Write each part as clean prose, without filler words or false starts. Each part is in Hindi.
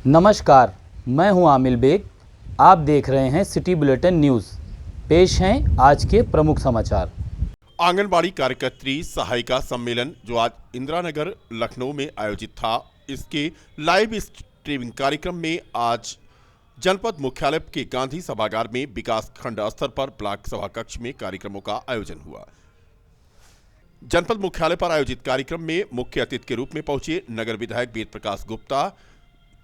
नमस्कार, मैं हूं आमिल बेग। आप देख रहे हैं सिटी बुलेटिन न्यूज़। पेश हैं आज के प्रमुख समाचार। आंगनबाड़ी कार्यकर्त्री सहायिका सम्मेलन जो आज इंदिरा नगर लखनऊ में आयोजित था, इसके लाइव स्ट्रीमिंग कार्यक्रम में आज जनपद मुख्यालय के गांधी सभागार में विकास खंड स्तर पर ब्लॉक सभा कक्ष में कार्यक्रमों का आयोजन हुआ। जनपद मुख्यालय पर आयोजित कार्यक्रम में मुख्य अतिथि के रूप में पहुंचे नगर विधायक वेद प्रकाश गुप्ता,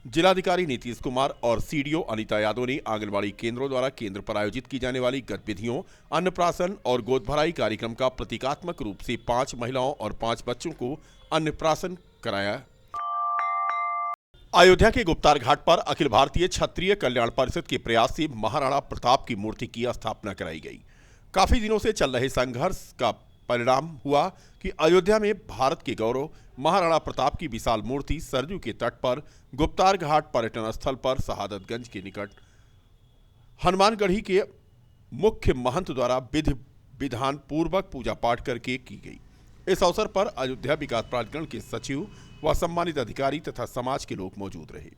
जिलाधिकारी नीतीश कुमार और सीडीओ अनीता यादव ने आंगनबाड़ी केंद्रों द्वारा केंद्र पर आयोजित की जाने वाली गतिविधियों, अन्नप्राशन और गोद भराई कार्यक्रम का प्रतीकात्मक रूप से 5 महिलाओं और 5 बच्चों को अन्नप्राशन कराया। अयोध्या के गुप्तार घाट पर अखिल भारतीय क्षत्रिय कल्याण परिषद के प्रयास से महाराणा प्रताप की मूर्ति की स्थापना कराई गई। काफी दिनों से चल रहे संघर्ष का परिणाम हुआ कि अयोध्या में भारत के गौरव महाराणा प्रताप की विशाल मूर्ति सरयू के तट पर गुप्तार घाट पर्यटन स्थल पर शहादतगंज के निकट हनुमानगढ़ी के मुख्य महंत द्वारा विधि विधान पूर्वक पूजा पाठ करके की गई। इस अवसर पर अयोध्या विकास प्राधिकरण के सचिव व सम्मानित अधिकारी तथा समाज के लोग मौजूद रहे।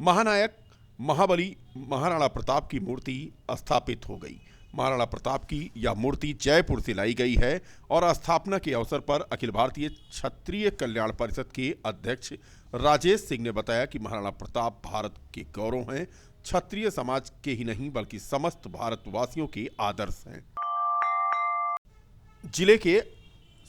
महानायक महाबली महाराणा प्रताप की मूर्ति स्थापित हो गई। महाराणा प्रताप की यह मूर्ति जयपुर से लाई गई है और स्थापना के अवसर पर अखिल भारतीय क्षत्रिय कल्याण परिषद के अध्यक्ष राजेश सिंह ने बताया कि महाराणा प्रताप भारत के गौरव हैं, क्षत्रिय समाज के ही नहीं बल्कि समस्त भारतवासियों के आदर्श हैं। जिले के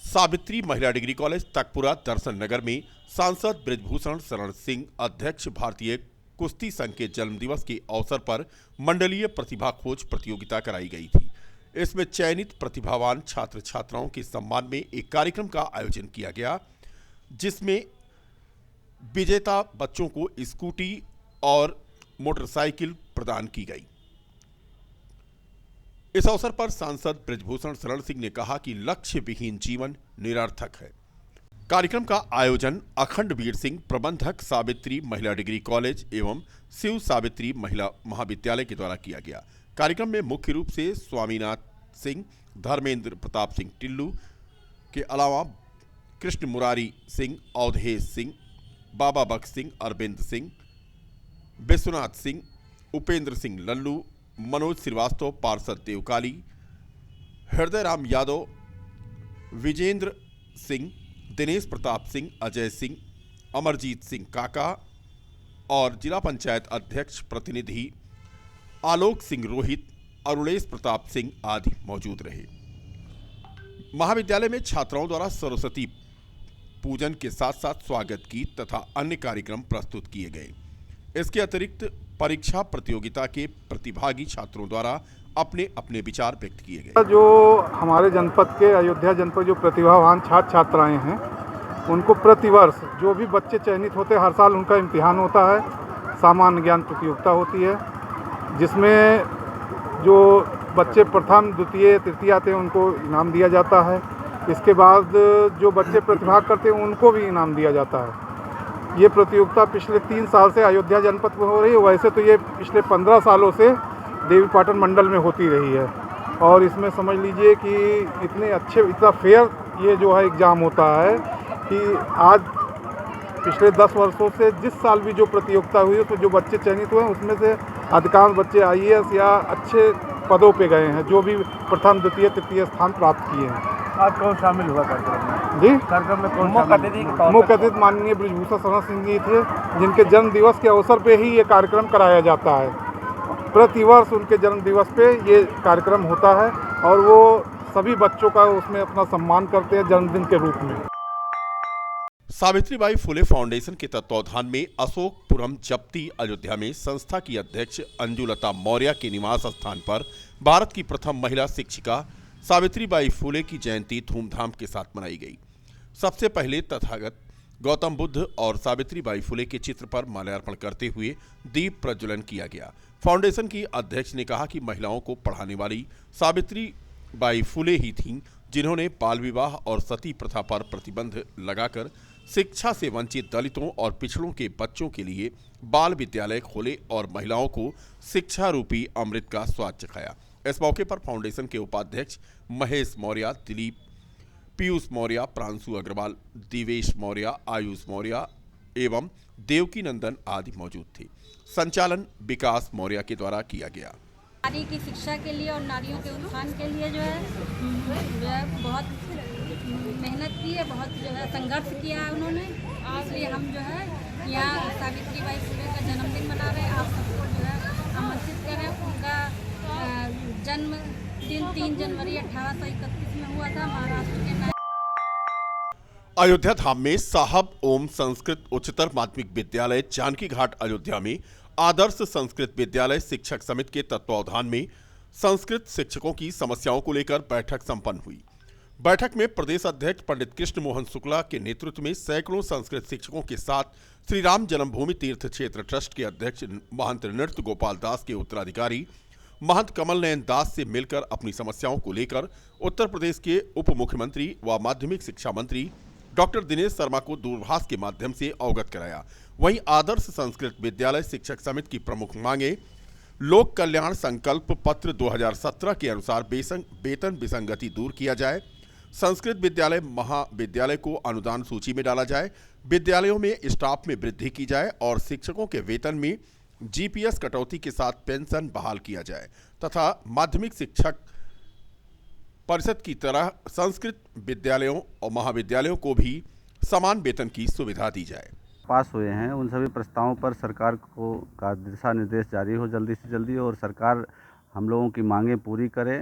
सावित्री महिला डिग्री कॉलेज तकपुरा दर्शन नगर में सांसद बृजभूषण शरण सिंह अध्यक्ष भारतीय कुश्ती संघ के जन्मदिवस के अवसर पर मंडलीय प्रतिभा खोज प्रतियोगिता कराई गई थी। इसमें चयनित प्रतिभावान छात्र छात्राओं के सम्मान में एक कार्यक्रम का आयोजन किया गया, जिसमें विजेता बच्चों को स्कूटी और मोटरसाइकिल प्रदान की गई। इस अवसर पर सांसद बृजभूषण शरण सिंह ने कहा कि लक्ष्य विहीन जीवन निरर्थक है। कार्यक्रम का आयोजन अखंड वीर सिंह प्रबंधक सावित्री महिला डिग्री कॉलेज एवं शिव सावित्री महिला महाविद्यालय के द्वारा किया गया। कार्यक्रम में मुख्य रूप से स्वामीनाथ सिंह, धर्मेंद्र प्रताप सिंह टिल्लू के अलावा कृष्ण मुरारी सिंह, अवधेश सिंह, बाबा बख्श सिंह, अरविंद सिंह, विश्वनाथ सिंह, उपेंद्र सिंह लल्लू, मनोज श्रीवास्तव, पार्षद देवकाली, हृदय राम यादव, विजेंद्र सिंह, दिनेश प्रताप सिंह, अजय सिंह, अमरजीत सिंह काका और जिला पंचायत अध्यक्ष प्रतिनिधि आलोक सिंह रोहित, अरुणेश प्रताप सिंह आदि मौजूद रहे। महाविद्यालय में छात्राओं द्वारा सरस्वती पूजन के साथ साथ स्वागत गीत तथा अन्य कार्यक्रम प्रस्तुत किए गए। इसके अतिरिक्त परीक्षा प्रतियोगिता के प्रतिभागी छात्रों द्वारा अपने अपने विचार व्यक्त किए गए। जो हमारे जनपद के अयोध्या जनपद जो प्रतिभावान छात्र छात्राएं हैं, उनको प्रतिवर्ष जो भी बच्चे चयनित होते हैं, हर साल उनका इम्तिहान होता है, सामान्य ज्ञान प्रतियोगिता होती है, जिसमें जो बच्चे प्रथम द्वितीय तृतीय आते हैं उनको इनाम दिया जाता है। इसके बाद जो बच्चे प्रतिभाग करते हैं उनको भी इनाम दिया जाता है। ये प्रतियोगिता पिछले 3 साल से अयोध्या जनपद में हो रही है। वैसे तो ये पिछले 15 सालों से देवीपाटन मंडल में होती रही है और इसमें समझ लीजिए कि इतना फेयर ये जो है एग्ज़ाम होता है कि आज पिछले 10 वर्षों से जिस साल भी जो प्रतियोगिता हुई उसमें जो बच्चे चयनित हुए हैं उसमें से अधिकांश बच्चे IAS या अच्छे पदों पे गए हैं, जो भी प्रथम द्वितीय तृतीय स्थान प्राप्त किए हैं। आज कौन शामिल हुआ कार्यक्रम में? जी, कार्यक्रम में कौन मुख्य अतिथि माननीय बृजभूषण शरण सिंह जी थे, जिनके जन्म दिवस के अवसर पे ही ये कार्यक्रम कराया जाता है। प्रतिवर्ष उनके जन्म दिवस पे ये कार्यक्रम होता है और वो सभी बच्चों का उसमें अपना सम्मान करते हैं जन्मदिन के रूप में। सावित्रीबाई फुले फाउंडेशन के तत्वावधान में अशोकपुरम जप्ती अयोध्या में संस्था की अध्यक्ष अंजुलता मौर्य के निवास स्थान पर भारत की प्रथम महिला शिक्षिका सावित्रीबाई फुले की जयंती धूमधाम के साथ मनाई गई। सबसे पहले तथागत गौतम बुद्ध और सावित्रीबाई फुले के चित्र पर माल्यार्पण करते हुए दीप प्रज्वलन किया गया। फाउंडेशन की अध्यक्ष ने कहा कि महिलाओं को पढ़ाने वाली सावित्रीबाई फुले ही थीं, जिन्होंने बाल विवाह और सती प्रथा पर प्रतिबंध लगाकर शिक्षा से वंचित दलितों और पिछड़ों के बच्चों के लिए बाल विद्यालय खोले और महिलाओं को शिक्षा रूपी अमृत का स्वाद चखाया। इस मौके पर फाउंडेशन के उपाध्यक्ष महेश मौर्य, दिलीप, पीयूष मौर्य, प्रांशु अग्रवाल, दिवेश मौर्य, आयुष मौर्य एवं देवकी नंदन आदि मौजूद थे। संचालन विकास मौर्य के द्वारा किया गया। नारी की शिक्षा के लिए और नारियों के उत्थान के लिए जो है बहुत मेहनत की है, बहुत जो है संघर्ष किया है उन्होंने। इसलिए हम जो है यहाँ सावित्रीबाई फुले का जन्मदिन मना रहे हैं। आप सबको जो है आमंत्रित करें। उनका जन्म दिन 3 जनवरी 1831 में हुआ था महाराष्ट्र के अयोध्या धाम में साहब ओम संस्कृत उच्चतर माध्यमिक विद्यालय जानकी घाट अयोध्या में आदर्श संस्कृत विद्यालय शिक्षक समिति के तत्वावधान में संस्कृत शिक्षकों की समस्याओं को लेकर बैठक संपन्न हुई। बैठक में प्रदेश अध्यक्ष पंडित कृष्ण मोहन शुक्ला के नेतृत्व में सैकड़ों संस्कृत शिक्षकों के साथ श्री राम जन्मभूमि तीर्थ क्षेत्र ट्रस्ट के अध्यक्ष महंत नृत्य गोपाल दास के उत्तराधिकारी महंत कमल नयन दास से मिलकर अपनी समस्याओं को लेकर उत्तर प्रदेश के उप मुख्यमंत्री व माध्यमिक शिक्षा मंत्री डॉक्टर दिनेश शर्मा को दूरभाष के माध्यम से अवगत कराया। वहीं आदर्श संस्कृत विद्यालय शिक्षक समिति की प्रमुख मांगे लोक कल्याण संकल्प पत्र 2017 के अनुसार वेतन विसंगति दूर किया जाए, संस्कृत विद्यालय महाविद्यालय को अनुदान सूची में डाला जाए, विद्यालयों में स्टाफ में वृद्धि की जाए और शिक्षकों के वेतन में जीपीएस कटौती के साथ पेंशन बहाल किया जाए तथा माध्यमिक शिक्षक परिषद की तरह संस्कृत विद्यालयों और महाविद्यालयों को भी समान वेतन की सुविधा दी जाए। पास हुए हैं उन सभी प्रस्तावों पर सरकार को का दिशा निर्देश जारी हो जल्दी से जल्दी और सरकार हम लोगों की मांगें पूरी करे।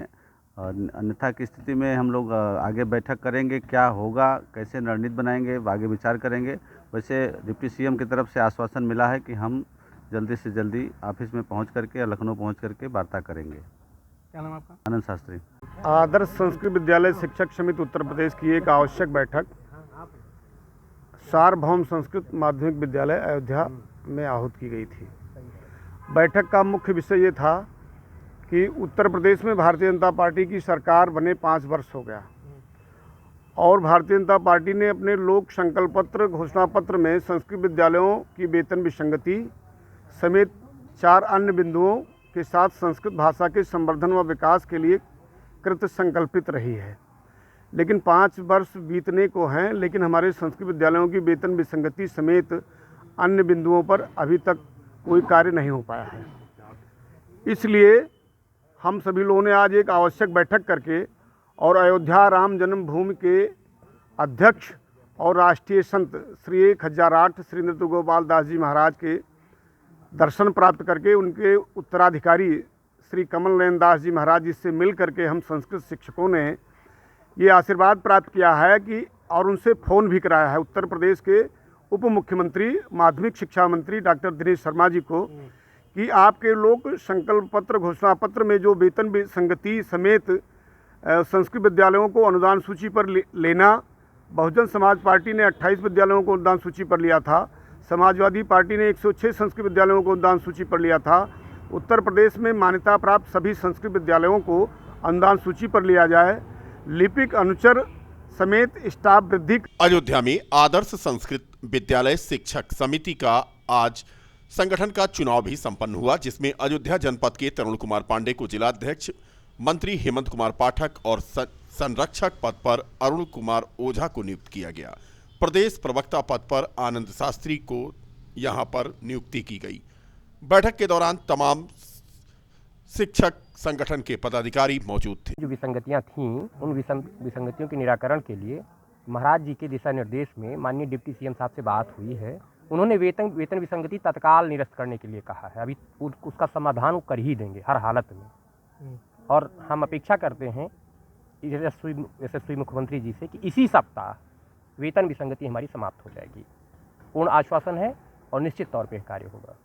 अन्यथा की स्थिति में हम लोग आगे बैठक करेंगे, क्या होगा, कैसे रणनीति बनाएंगे, आगे विचार करेंगे। वैसे डिप्टी सीएम की तरफ से आश्वासन मिला है कि हम जल्दी से जल्दी ऑफिस में पहुंच करके लखनऊ पहुंच करके वार्ता करेंगे। क्या नाम आपका? आनंद शास्त्री। आदर्श संस्कृत विद्यालय शिक्षक समिति उत्तर प्रदेश की एक आवश्यक बैठक सार्वभौम संस्कृत माध्यमिक विद्यालय अयोध्या में आहूत की गई थी। बैठक का मुख्य विषय ये था कि उत्तर प्रदेश में भारतीय जनता पार्टी की सरकार बने 5 वर्ष हो गया और भारतीय जनता पार्टी ने अपने लोक संकल्प पत्र घोषणा पत्र में संस्कृत विद्यालयों की वेतन विसंगति समेत 4 अन्य बिंदुओं के साथ संस्कृत भाषा के संवर्धन व विकास के लिए कृत संकल्पित रही है। लेकिन 5 वर्ष बीतने को हैं, लेकिन हमारे संस्कृत विद्यालयों की वेतन विसंगति समेत अन्य बिंदुओं पर अभी तक कोई कार्य नहीं हो पाया है। इसलिए हम सभी लोगों ने आज एक आवश्यक बैठक करके और अयोध्या राम जन्मभूमि के अध्यक्ष और राष्ट्रीय संत श्री 1008 श्री नृत्य गोपाल दास जी महाराज के दर्शन प्राप्त करके उनके उत्तराधिकारी श्री कमल नयन दास जी महाराज जी से मिल करके हम संस्कृत शिक्षकों ने ये आशीर्वाद प्राप्त किया है कि और उनसे फ़ोन भी कराया है उत्तर प्रदेश के उप मुख्यमंत्री माध्यमिक शिक्षा मंत्री डॉक्टर दिनेश शर्मा जी को कि आपके लोक संकल्प पत्र घोषणा पत्र में जो वेतन विसंगति समेत संस्कृत विद्यालयों को अनुदान सूची पर लेना, बहुजन समाज पार्टी ने 28 विद्यालयों को अनुदान सूची पर लिया था, समाजवादी पार्टी ने 106 संस्कृत विद्यालयों को अनुदान सूची पर लिया था। उत्तर प्रदेश में मान्यता प्राप्त सभी संस्कृत विद्यालयों को अनुदान सूची पर लिया जाए, लिपिक अनुचर समेत स्टाफ वृद्धि। अयोध्या में आदर्श संस्कृत विद्यालय शिक्षक समिति का आज संगठन का चुनाव भी संपन्न हुआ, जिसमें अयोध्या जनपद के तरुण कुमार पांडे को जिलाध्यक्ष, मंत्री हेमंत कुमार पाठक और संरक्षक पद पर अरुण कुमार ओझा को नियुक्त किया गया। प्रदेश प्रवक्ता पद पर आनंद शास्त्री को यहां पर नियुक्ति की गई। बैठक के दौरान तमाम शिक्षक संगठन के पदाधिकारी मौजूद थे। जो विसंगतियां थीं, उन विसंगतियों के निराकरण के लिए महाराज जी के दिशा निर्देश में माननीय डिप्टी सीएम साहब से बात हुई है। उन्होंने वेतन विसंगति तत्काल निरस्त करने के लिए कहा है। अभी उसका समाधान वो कर ही देंगे हर हालत में, और हम अपेक्षा करते हैं यशस्वी मुख्यमंत्री जी से कि इसी सप्ताह वेतन विसंगति हमारी समाप्त हो जाएगी। पूर्ण आश्वासन है और निश्चित तौर पर कार्य होगा।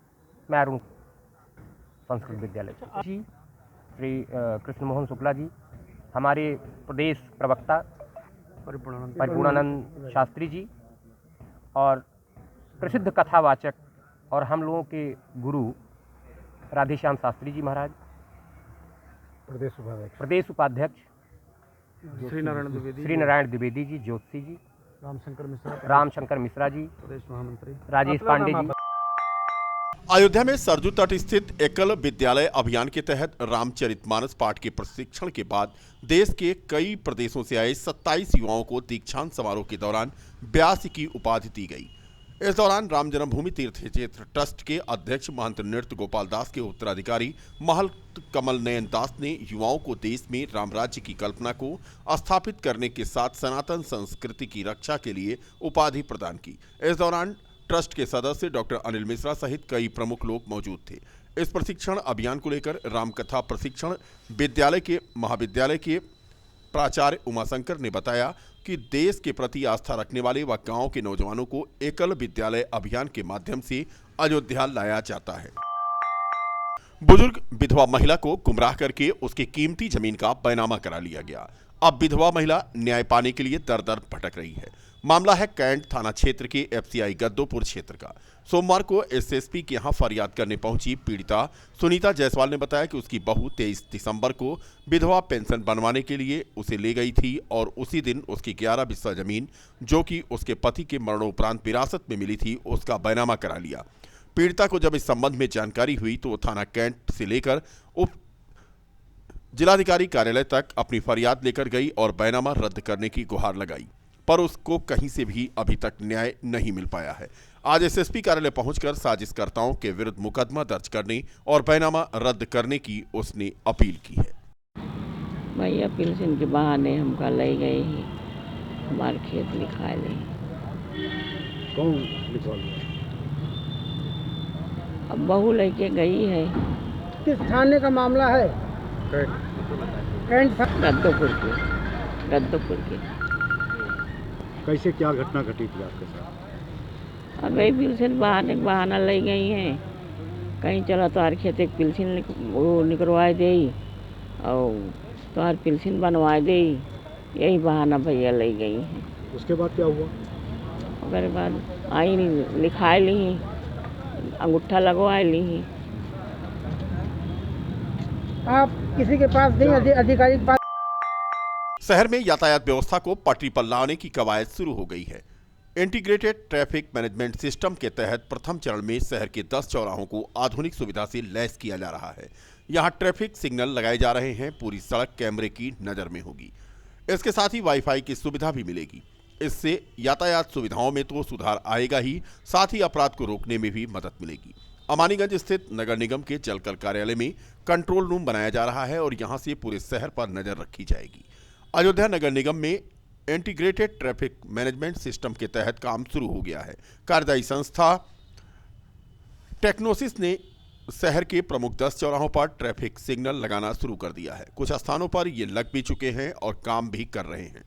मैं अरुण संस्कृत विद्यालय जी, श्री कृष्ण मोहन शुक्ला जी, हमारे प्रदेश प्रवक्ता परिपूर्णानंद शास्त्री जी और प्रसिद्ध कथावाचक और हम लोगों के गुरु राधेश्याम शास्त्री जी महाराज, प्रदेश उपाध्यक्ष श्री नारायण द्विवेदी जी, ज्योति जी, रामशंकर मिश्रा जी, प्रदेश महामंत्री राजेश पांडे जी। अयोध्या में सरजू तट स्थित एकल विद्यालय अभियान के तहत रामचरितमानस पाठ के प्रशिक्षण के बाद देश के कई प्रदेशों से आए 27 युवाओं को दीक्षांत समारोह के दौरान व्यास की उपाधि दी गई। इस दौरान राम जन्मभूमि तीर्थ क्षेत्र ट्रस्ट के अध्यक्ष महंत नृत्य गोपाल दास के उत्तराधिकारी महंत कमल नयन दास ने युवाओं को देश में राम राज्य की कल्पना को स्थापित करने के साथ सनातन संस्कृति की रक्षा के लिए उपाधि प्रदान की। इस दौरान ट्रस्ट के सदस्य डॉक्टर अनिल मिश्रा सहित कई प्रमुख लोग मौजूद थे। इस प्रशिक्षण अभियान को लेकर रामकथा प्रशिक्षण विद्यालय के महाविद्यालय के प्राचार्य उमाशंकर ने बताया कि देश के प्रति आस्था रखने वाले व गांव के नौजवानों को एकल विद्यालय अभियान के माध्यम से अयोध्या लाया जाता है। बुजुर्ग विधवा महिला को गुमराह करके उसकी कीमती जमीन का बैनामा करा लिया गया। अब विधवा महिला न्याय पाने के लिए दर दर भटक रही है। मामला है कैंट थाना क्षेत्र के एफसीआई गद्दोपुर क्षेत्र का। सोमवार को एसएसपी के यहां फरियाद करने पहुंची पीड़िता सुनीता जायसवाल ने बताया कि उसकी बहू 23 दिसंबर को विधवा पेंशन बनवाने के लिए उसे ले गई थी और उसी दिन उसकी 11 बिस्सा जमीन जो कि उसके पति के मरणोपरांत विरासत में मिली थी उसका बैनामा करा लिया। पीड़िता को जब इस संबंध में जानकारी हुई तो वो थाना कैंट से लेकर उप जिलाधिकारी कार्यालय तक अपनी फरियाद लेकर गई और बैनामा रद्द करने की गुहार लगाई, पर उसको कहीं से भी अभी तक न्याय नहीं मिल पाया है। आज एसएसपी कार्यालय पहुंचकर साजिशकर्ताओं के विरुद्ध मुकदमा दर्ज करने और बैनामा रद्द करने की उसने अपील की है। भैया पेंशन के बहाने हमका ले गए ही हमारे खेत लिखा ले। कौन लिखवा? अब बहू लेके गई है। किस थाने का मामला है? कैंट गद्दोपुर के। कैसे क्या घटना घटी थी आपके साथ? अब यही पेंशन बहाना ले गई हैं। कहीं चला तो खेत एक पेंशन वो निकलवाए दे और तो पेंशन बनवाए दे, यही बहाना भैया ले गई हैं। उसके बाद क्या हुआ? उसके बाद आई लिखाए ली, अंगूठा लगवाए ली। आप किसी के पास नहीं, अधिकारी के पास। शहर में यातायात व्यवस्था को पटरी पर लाने की कवायद शुरू हो गई है। इंटीग्रेटेड ट्रैफिक मैनेजमेंट सिस्टम के तहत प्रथम चरण में शहर के 10 चौराहों को आधुनिक सुविधा से लैस किया जा रहा है। यहां ट्रैफिक सिग्नल लगाए जा रहे हैं। पूरी सड़क कैमरे की नजर में होगी। इसके साथ ही वाईफाई की सुविधा भी मिलेगी। इससे यातायात सुविधाओं में तो सुधार आएगा ही, साथ ही अपराध को रोकने में भी मदद मिलेगी। अमानीगंज स्थित नगर निगम के जलकर कार्यालय में कंट्रोल रूम बनाया जा रहा है और यहां से पूरे शहर पर नजर रखी जाएगी। अयोध्या नगर निगम में इंटीग्रेटेड ट्रैफिक मैनेजमेंट सिस्टम के तहत काम शुरू हो गया है। कार्यदायी संस्था टेक्नोसिस ने शहर के प्रमुख 10 चौराहों पर ट्रैफिक सिग्नल लगाना शुरू कर दिया है। कुछ स्थानों पर ये लग भी चुके हैं और काम भी कर रहे हैं।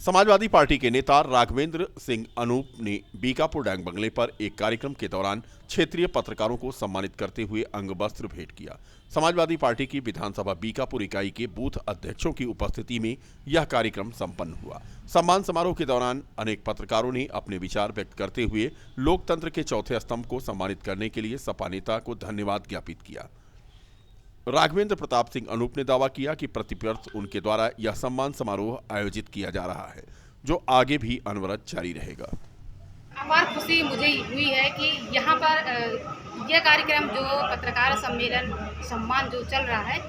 समाजवादी पार्टी के नेता राघवेंद्र सिंह अनूप ने बीकापुर डांग बंगले पर एक कार्यक्रम के दौरान क्षेत्रीय पत्रकारों को सम्मानित करते हुए अंग वस्त्र भेंट किया। समाजवादी पार्टी की विधानसभा बीकापुर इकाई के बूथ अध्यक्षों की उपस्थिति में यह कार्यक्रम संपन्न हुआ। सम्मान समारोह के दौरान अनेक पत्रकारों ने अपने विचार व्यक्त करते हुए लोकतंत्र के चौथे स्तंभ को सम्मानित करने के लिए सपा नेता को धन्यवाद ज्ञापित किया। राघवेंद्र प्रताप सिंह अनूप ने दावा किया कि प्रतिवर्ष उनके द्वारा यह सम्मान समारोह आयोजित किया जा रहा है, जो आगे भी अनवरत जारी रहेगा। अपार खुशी मुझे हुई है कि यहाँ पर यह कार्यक्रम जो पत्रकार सम्मेलन सम्मान जो चल रहा है,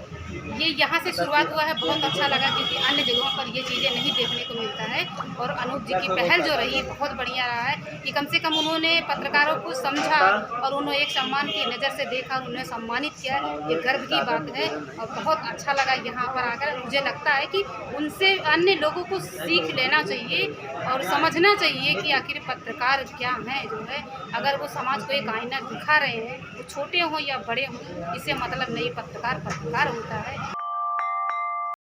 ये यहाँ से शुरुआत हुआ है। बहुत अच्छा लगा क्योंकि अन्य जगहों पर ये चीज़ें नहीं देखने को मिलता है और अनूप जी की पहल जो रही बहुत बढ़िया रहा है कि कम से कम उन्होंने पत्रकारों को समझा और उन्होंने एक सम्मान की नज़र से देखा, उन्हें सम्मानित किया। ये गर्व की बात है और बहुत अच्छा लगा यहाँ पर आकर। मुझे लगता है कि उनसे अन्य लोगों को सीख लेना चाहिए और समझना चाहिए कि आखिर पत्रकार क्या है। जो है अगर वो समाज को एक आईना दिखा रहे हैं, वो छोटे हों या बड़े हों, इससे मतलब नहीं, पत्रकार होता है।